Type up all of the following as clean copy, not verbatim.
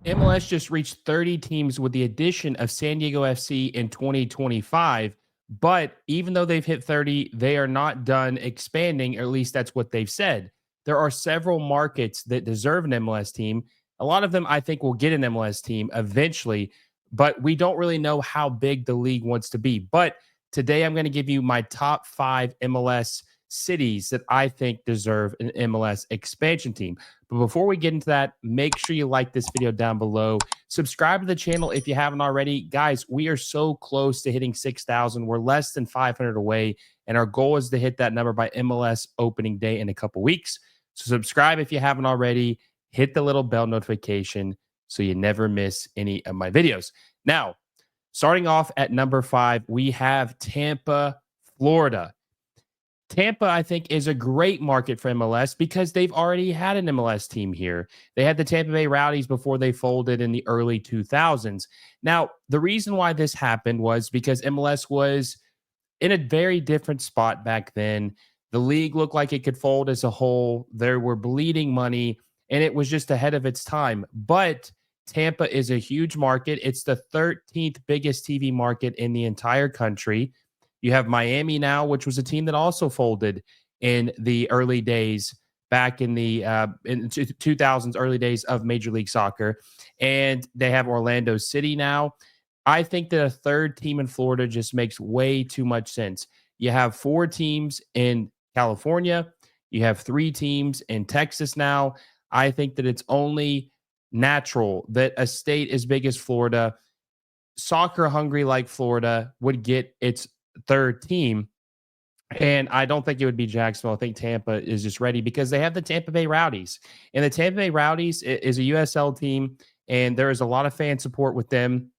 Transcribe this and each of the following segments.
MLS just reached 30 teams with the addition of San Diego FC in 2025. But even though they've hit 30, they are not done expanding, or at least that's what they've said. There are several markets that deserve an MLS team. A lot of them, I think, will get an MLS team eventually, but we don't really know how big the league wants to be. But today, I'm going to give you my top 5 MLS cities that I think deserve an MLS expansion team. But before we get into that, make sure you like this video down below. Subscribe to the channel if you haven't already. Guys, we are so close to hitting 6,000. We're less than 500 away, and our goal is to hit that number by MLS opening day in a couple weeks. So subscribe if you haven't already. Hit the little bell notification so you never miss any of my videos. Now, starting off at number 5, we have Tampa, Florida. Tampa, I think, is a great market for MLS because they've already had an MLS team here. They had the Tampa Bay Rowdies before they folded in the early 2000s. Now, the reason why this happened was because MLS was in a very different spot back then. The league looked like it could fold as a whole. There were bleeding money, and it was just ahead of its time. But Tampa is a huge market. It's the 13th biggest TV market in the entire country. You have Miami now, which was a team that also folded in the early days, back in the 2000s, early days of Major League Soccer. And they have Orlando City now. I think that a third team in Florida just makes way too much sense. You have 4 teams in California. You have 3 teams in Texas now. I think that it's only natural that a state as big as Florida, soccer hungry like Florida, would get its third team. And I don't think it would be Jacksonville. I think Tampa is just ready because they have the Tampa Bay Rowdies. And the Tampa Bay Rowdies is a USL team, and there is a lot of fan support with them.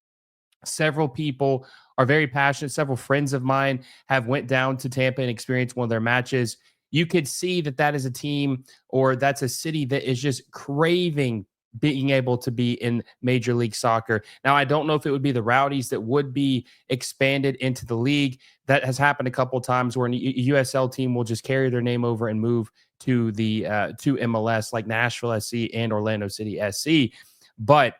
Several people are very passionate. Several friends of mine have went down to Tampa and experienced one of their matches. You could see that that is a team, or that's a city that is just craving being able to be in Major League Soccer. Now, I don't know if it would be the Rowdies that would be expanded into the league. That has happened a couple of times where a USL team will just carry their name over and move to the to MLS, like Nashville SC and Orlando City SC. But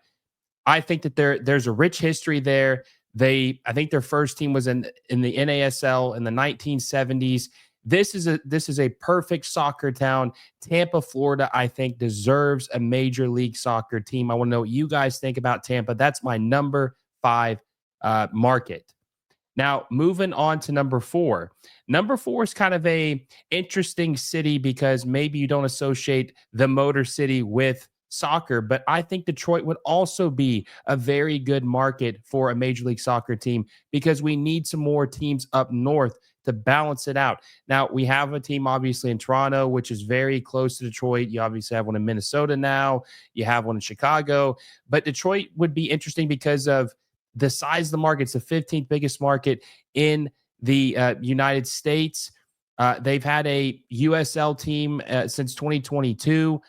I think that there's a rich history there. I think their first team was in the NASL in the 1970s. This is a perfect soccer town. Tampa, Florida, I think deserves a Major League Soccer team. I want to know what you guys think about Tampa. That's my number 5 market. Now, moving on to number 4. Number 4 is kind of a interesting city because maybe you don't associate the Motor City with soccer, but I think Detroit would also be a very good market for a Major League Soccer team because we need some more teams up north to balance it out. Now, we have a team obviously in Toronto, which is very close to Detroit. You obviously have one in Minnesota now. You have one in Chicago, but Detroit would be interesting because of the size of the market. It's the 15th biggest market in the United States. They've had a USL team since 2022.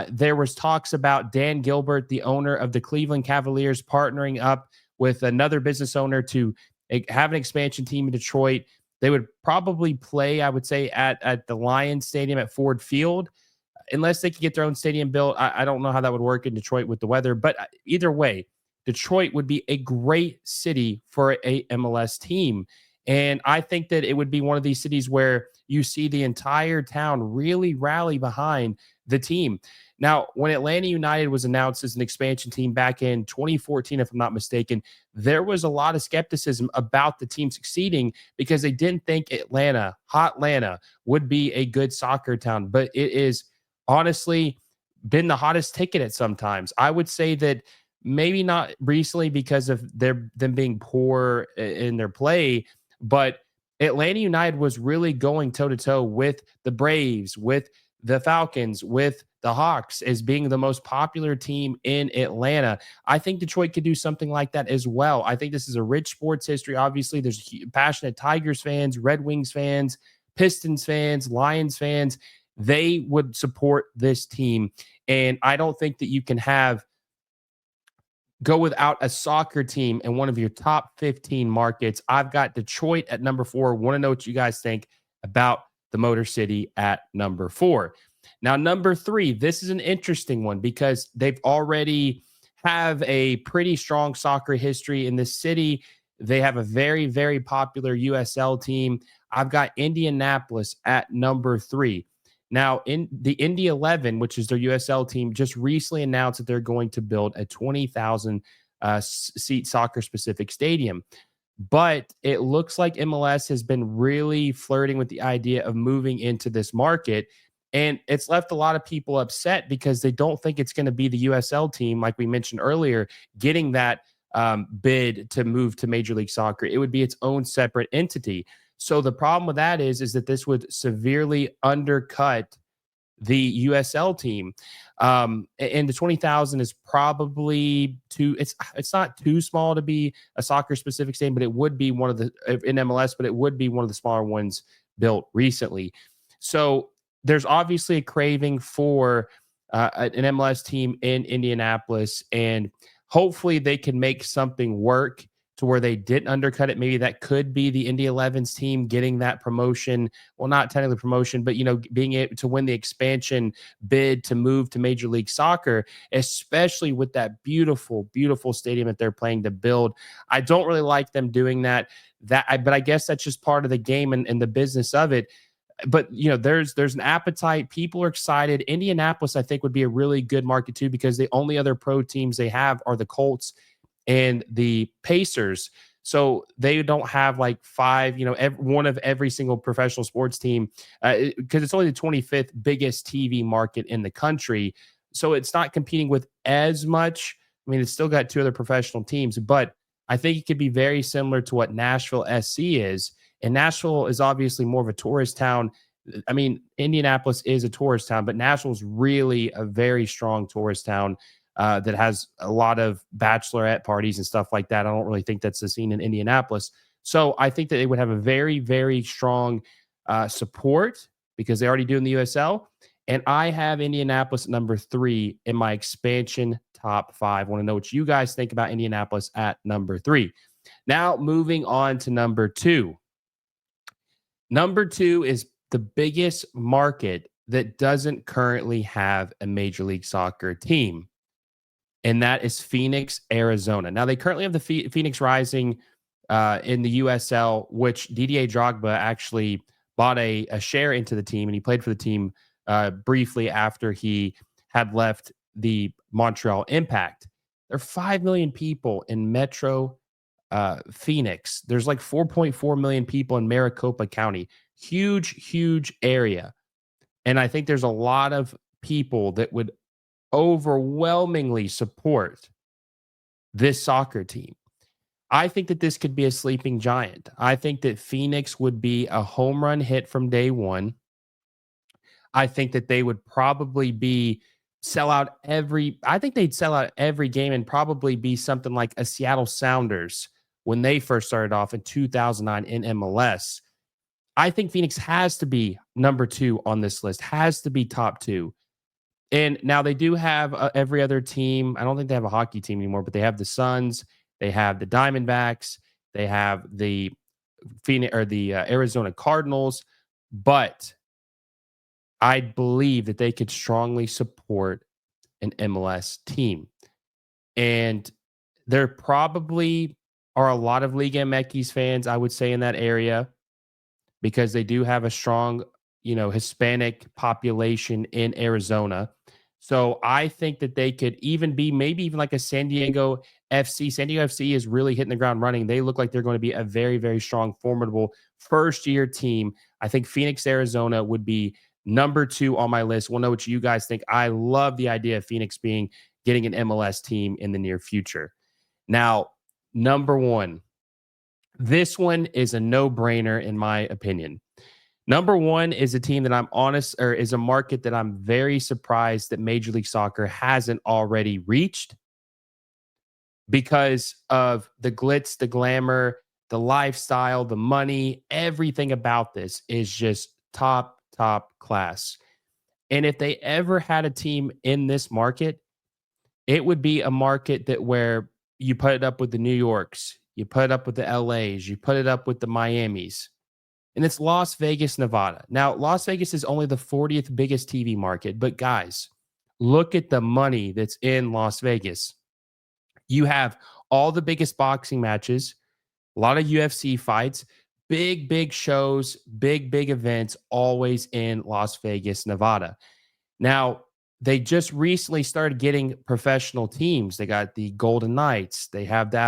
There was talks about Dan Gilbert, the owner of the Cleveland Cavaliers, partnering up with another business owner to have an expansion team in Detroit. They would probably play, I would say, at the Lions Stadium at Ford Field, unless they could get their own stadium built. I don't know how that would work in Detroit with the weather, but either way, Detroit would be a great city for a MLS team. And I think that it would be one of these cities where you see the entire town really rally behind the team. Now, when Atlanta United was announced as an expansion team back in 2014, if I'm not mistaken, there was a lot of skepticism about the team succeeding because they didn't think Hotlanta, would be a good soccer town. But it is honestly been the hottest ticket at sometimes. I would say that maybe not recently because of them being poor in their play, but Atlanta United was really going toe-to-toe with the Braves, with the Falcons, with the Hawks as being the most popular team in Atlanta. I think Detroit could do something like that as well. I think this is a rich sports history. Obviously, there's passionate Tigers fans, Red Wings fans, Pistons fans, Lions fans. They would support this team. And I don't think that you can go without a soccer team in one of your top 15 markets. I've got Detroit at number 4. Want to know what you guys think about the Motor City at number 4. Now, number 3, this is an interesting one because they've already have a pretty strong soccer history in this city. They have a very, very popular USL team. I've got Indianapolis at number 3. Now, in the Indy 11, which is their USL team, just recently announced that they're going to build a 20,000 seat soccer specific stadium. But it looks like MLS has been really flirting with the idea of moving into this market. And it's left a lot of people upset because they don't think it's going to be the USL team, like we mentioned earlier, getting that bid to move to Major League Soccer. It would be its own separate entity. So the problem with that is that this would severely undercut the USL team. And the 20,000 is probably too, it's not too small to be a soccer specific stadium, but it would be one of the in MLS, but it would be one of the smaller ones built recently. So there's obviously a craving for an MLS team in Indianapolis, and hopefully they can make something work to where they didn't undercut it. Maybe that could be the Indy 11's team getting that promotion. Well, not technically promotion, but being able to win the expansion bid to move to Major League Soccer, especially with that beautiful, beautiful stadium that they're planning to build. I don't really like them doing that. But I guess that's just part of the game and the business of it. But there's an appetite. People are excited. Indianapolis, I think, would be a really good market too, because the only other pro teams they have are the Colts and the Pacers. So they don't have like five, one of every single professional sports team, because it's only the 25th biggest TV market in the country. So it's not competing with as much. I mean, it's still got two other professional teams, but I think it could be very similar to what Nashville SC is. And Nashville is obviously more of a tourist town. I mean, Indianapolis is a tourist town, but Nashville is really a very strong tourist town that has a lot of bachelorette parties and stuff like that. I don't really think that's the scene in Indianapolis. So I think that they would have a very, very strong support because they already do in the USL. And I have Indianapolis at number 3 in my expansion top 5. I want to know what you guys think about Indianapolis at number 3. Now, moving on to number 2. Number 2 is the biggest market that doesn't currently have a Major League Soccer team, and that is Phoenix, Arizona. Now, they currently have the Phoenix Rising in the USL, which Didier Drogba actually bought a share into the team, and he played for the team briefly after he had left the Montreal Impact. There are 5 million people in Metro Phoenix. There's like 4.4 million people in Maricopa County. Huge, huge area. And I think there's a lot of people that would overwhelmingly support this soccer team. I think that this could be a sleeping giant. I think that Phoenix would be a home run hit from day one. I think that they would probably I think they'd sell out every game and probably be something like a Seattle Sounders when they first started off in 2009 in MLS. I think Phoenix has to be number 2 on this list, has to be top 2. And now they do have every other team. I don't think they have a hockey team anymore, but they have the Suns, they have the Diamondbacks, they have the Phoenix or the Arizona Cardinals. But I believe that they could strongly support an MLS team. And there probably are a lot of Liga MX fans, I would say, in that area, because they do have a strong, Hispanic population in Arizona. So I think that they could even be maybe even like a San Diego FC. San Diego FC is really hitting the ground running. They look like they're going to be a very, very strong, formidable first-year team. I think Phoenix, Arizona would be number 2 on my list. We'll know what you guys think. I love the idea of Phoenix getting an MLS team in the near future. Now, number 1. This one is a no-brainer in my opinion. Number 1 is a team that is a market that I'm very surprised that Major League Soccer hasn't already reached because of the glitz, the glamour, the lifestyle, the money. Everything about this is just top class. And if they ever had a team in this market, it would be a market where you put it up with the New Yorks, you put it up with the LAs, you put it up with the Miamis. And it's Las Vegas, Nevada. Now, Las Vegas is only the 40th biggest TV market, but guys, look at the money that's in Las Vegas. You have all the biggest boxing matches, a lot of UFC fights, big, big shows, big, big events, always in Las Vegas, Nevada. Now, they just recently started getting professional teams. They got the Golden Knights. They have the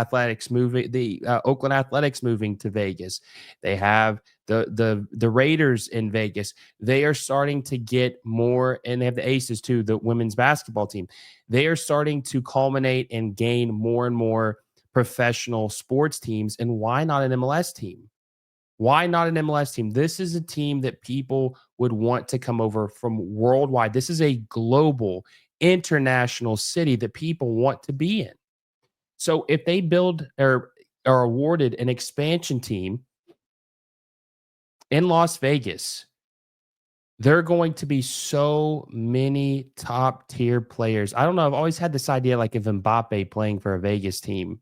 Oakland Athletics moving to Vegas. They have the Raiders in Vegas. They are starting to get more, and they have the Aces too, the women's basketball team. They are starting to culminate and gain more and more professional sports teams. And why not an MLS team? Why not an MLS team? This is a team that people would want to come over from worldwide. This is a global, international city that people want to be in. So if they build or are awarded an expansion team in Las Vegas, there are going to be so many top tier players. I don't know. I've always had this idea like of Mbappe playing for a Vegas team.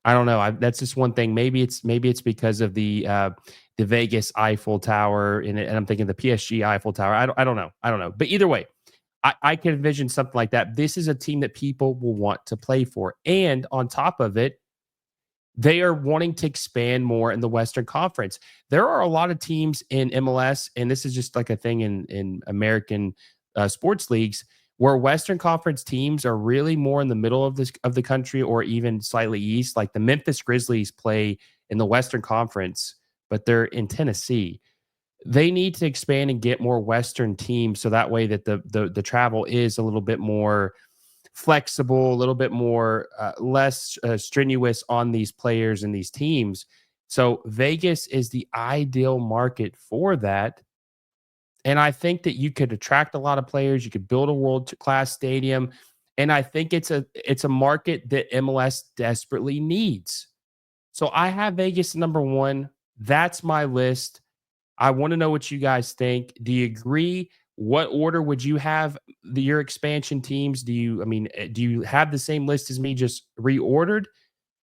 I don't know. That's just one thing. Maybe it's because of the Vegas Eiffel Tower, and I'm thinking the PSG Eiffel Tower. I don't know. I don't know. But either way, I can envision something like that. This is a team that people will want to play for, and on top of it, they are wanting to expand more in the Western Conference. There are a lot of teams in MLS, and this is just like a thing in American sports leagues where Western Conference teams are really more in the middle of the country or even slightly east. Like the Memphis Grizzlies play in the Western Conference, but they're in Tennessee. They need to expand and get more Western teams so that way that the travel is a little bit more flexible, a little bit more less strenuous on these players and these teams. So Vegas is the ideal market for that. And I think that you could attract a lot of players. You could build a world class stadium, and I think it's a market that MLS desperately needs. So I have Vegas number one. That's my list. I want to know what you guys think. Do you agree? What order would you have your expansion teams? Do you have the same list as me, just reordered?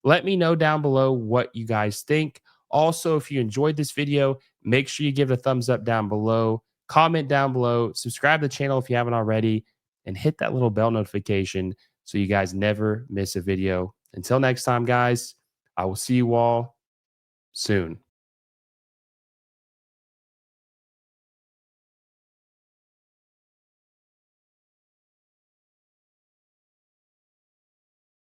Let me know down below what you guys think. Also, if you enjoyed this video, make sure you give it a thumbs up down below, comment down below, subscribe to the channel if you haven't already, and hit that little bell notification so you guys never miss a video. Until next time, guys, I will see you all soon.